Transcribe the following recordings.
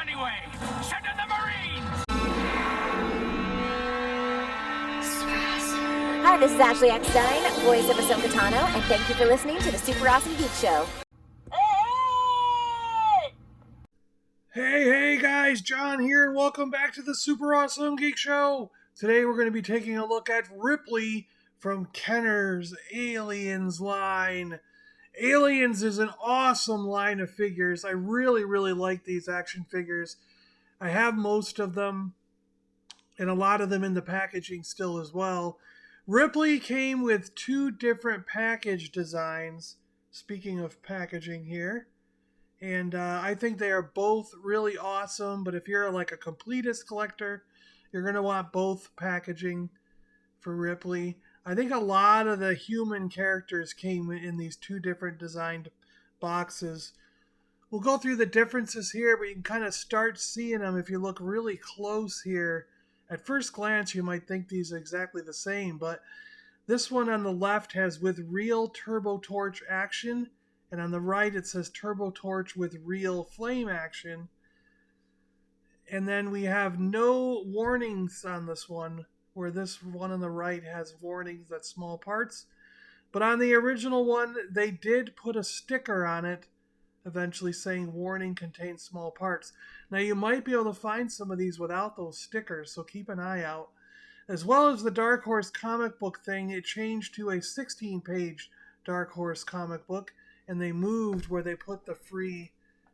anyway! Send in the Marines! Hi, this is Ashley Eckstein, voice of Ahsoka Tano, and thank you for listening to the Super Awesome Geek Show. Hey guys, John here, and welcome back to the Super Awesome Geek Show. Today we're going to be taking a look at Ripley from Kenner's Aliens line. Aliens is an awesome line of figures. I really like these action figures. I have most of them, and a lot of them in the packaging still as well. Ripley came with two different package designs, speaking of packaging here. And I think they are both really awesome, but if you're like a completist collector, you're going to want both packaging for Ripley. I think a lot of the human characters came in these two different designed boxes. We'll go through the differences here, but you can kind of start seeing them if you look really close here. At first glance, you might think these are exactly the same, but this one on the left has with real turbo torch action, and on the right it says turbo torch with real flame action. And then we have no warnings on this one, where this one on the right has warnings at small parts. But on the original one, they did put a sticker on it, eventually saying warning contains small parts. Now you might be able to find some of these without those stickers, so keep an eye out. As well as the Dark Horse comic book thing, it changed to a 16-page Dark Horse comic book, and they moved where they put the free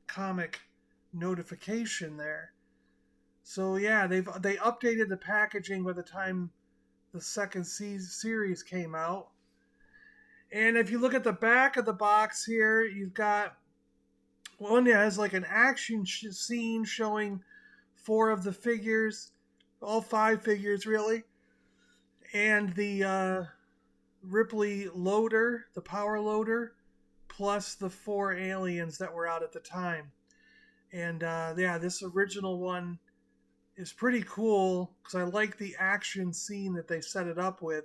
comic notification there. So yeah, they updated the packaging by the time the second series came out. And if you look at the back of the box here, you've got one that has like an action scene showing 4 of the figures, all 5 figures really, and the Ripley loader, the power loader, plus the 4 aliens that were out at the time. And yeah, this original one is pretty cool because I like the action scene that they set it up with.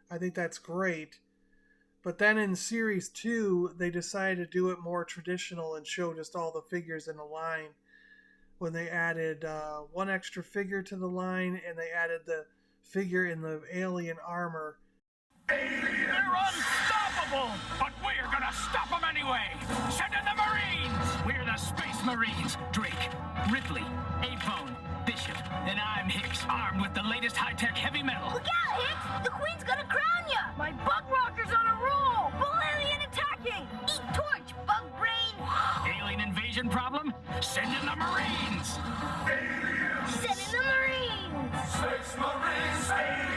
I think that's great. But then in Series 2, they decided to do it more traditional and show just all the figures in a line. When they added 1 extra figure to the line, and they added the figure in the alien armor. They're unstoppable! But we're gonna stop them anyway! Send in the Marines! We're the Space Marines. Drake, Ripley, A-Bone, Bishop, and I'm Hicks, armed with the latest high-tech heavy metal. Look out, Hicks! The Queen's gonna crown ya! My bug rocker's on a roll! Bull alien attacking! Eat torch, bug brain! Alien invasion problem? Send in the Marines! Send in the Marines! Space Marines! Aliens!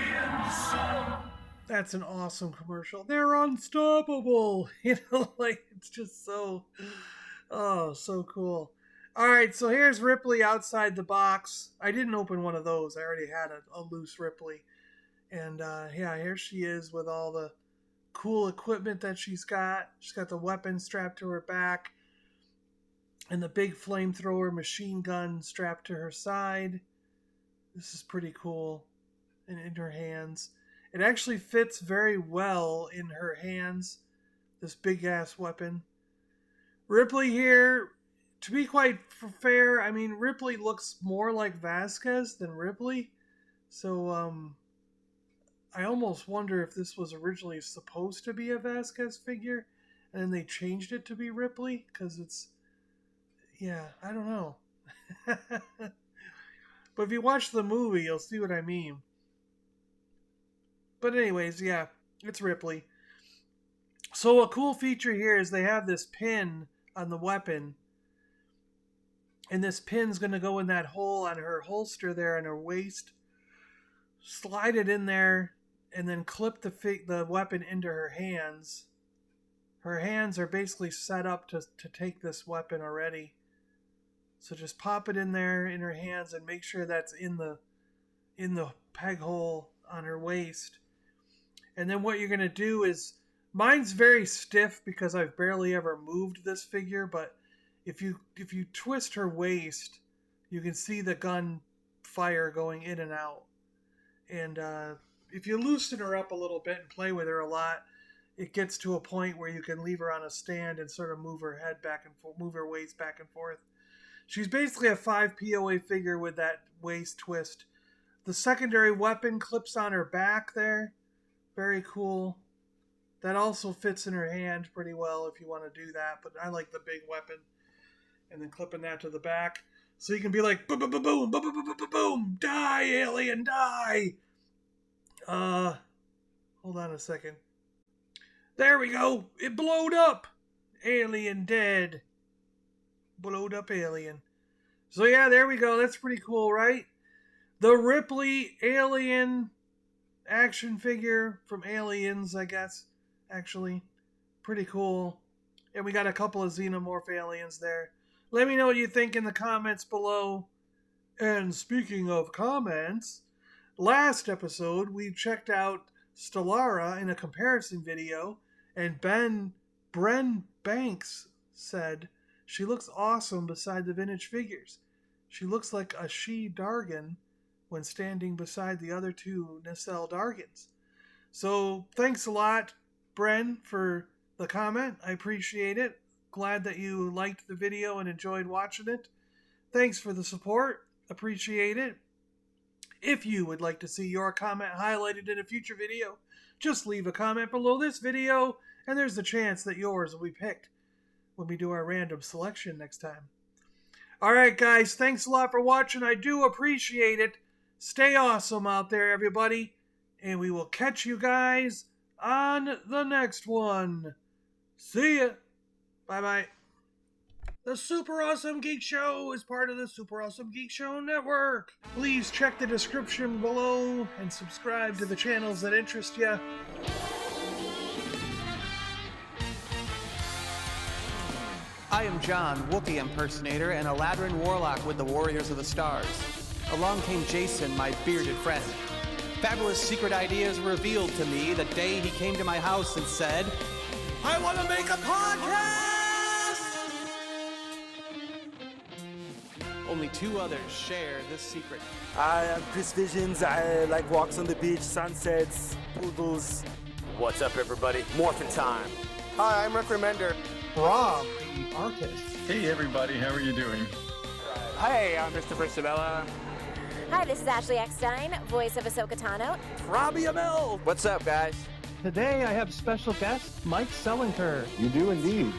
That's an awesome commercial. They're unstoppable! You know, like, it's just so cool. Alright, so here's Ripley outside the box. I didn't open one of those. I already had a loose Ripley. And yeah, here she is with all the cool equipment that she's got. She's got the weapon strapped to her back, and the big flamethrower machine gun strapped to her side. This is pretty cool. And in her hands. It actually fits very well in her hands, this big-ass weapon. Ripley here, to be quite fair, I mean, Ripley looks more like Vasquez than Ripley. So, I almost wonder if this was originally supposed to be a Vasquez figure, and then they changed it to be Ripley, because it's, yeah, I don't know. But if you watch the movie, you'll see what I mean. But anyways, yeah, it's Ripley. So a cool feature here is they have this pin on the weapon, and this pin's going to go in that hole on her holster there on her waist. Slide it in there, and then clip the weapon into her hands. Her hands are basically set up to take this weapon already. So just pop it in there in her hands and make sure that's in the peg hole on her waist. And then what you're going to do is, mine's very stiff because I've barely ever moved this figure, but if you twist her waist, you can see the gun fire going in and out. And if you loosen her up a little bit and play with her a lot, it gets to a point where you can leave her on a stand and sort of move her head back and forth, move her waist back and forth. She's basically a 5 POA figure with that waist twist. The secondary weapon clips on her back there. Very cool. That also fits in her hand pretty well if you want to do that, but I like the big weapon. And then clipping that to the back. So you can be like, boom, boom, boom, boom, boom, boom, boom, boom, boom, die, alien, die. Hold on a second. There we go. It blowed up. Alien dead. Blowed up alien. So yeah, there we go. That's pretty cool, right? The Ripley alien action figure from Aliens, I guess. Actually, pretty cool. And we got a couple of xenomorph aliens there. Let me know what you think in the comments below. And speaking of comments, last episode we checked out Stellara in a comparison video, and Bren Banks said she looks awesome beside the vintage figures. She looks like a she-Dargan when standing beside the other two nacelle Dargans. So thanks a lot, Bren, for the comment. I appreciate it. Glad that you liked the video and enjoyed watching it. Thanks for the support. Appreciate it. If you would like to see your comment highlighted in a future video, just leave a comment below this video, and there's a chance that yours will be picked when we do our random selection next time. Alright guys, thanks a lot for watching. I do appreciate it. Stay awesome out there, everybody. And we will catch you guys on the next one. See ya. Bye-bye. The Super Awesome Geek Show is part of the Super Awesome Geek Show network. Please check the description below and subscribe to the channels that interest you. I am John, Wookiee impersonator and a Ladrin warlock with the Warriors of the Stars. Along came Jason, my bearded friend. Fabulous secret ideas revealed to me the day he came to my house and said, I want to make a podcast! Only two others share this secret. I am Chris Visions. I like walks on the beach, sunsets, poodles. What's up, everybody? Morphin' time. Hi, I'm Rick Remender. Rob, the artist. Hey, everybody. How are you doing? Hey, I'm Christopher Sabella. Hi, this is Ashley Eckstein, voice of Ahsoka Tano. Robbie Amell. What's up, guys? Today I have special guest Mike Selinker. You do indeed.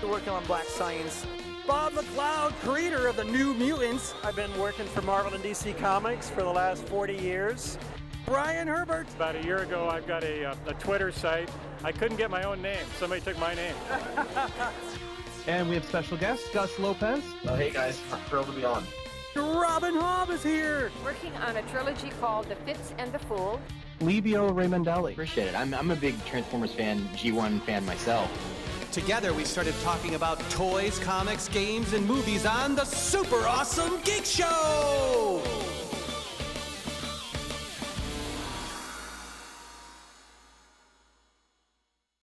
We're working on Black Science. Bob McLeod, creator of the New Mutants. I've been working for Marvel and DC Comics for the last 40 years. Brian Herbert. About a year ago, I've got a Twitter site. I couldn't get my own name. Somebody took my name. And we have special guest Gus Lopez. Oh, hey, guys. I'm thrilled to be on. Robin Hobb is here. Working on a trilogy called The Fitz and the Fool. Livio Raimondelli. Appreciate it. I'm a big Transformers fan, G1 fan myself. Together we started talking about toys, comics, games, and movies on the Super Awesome Geek Show!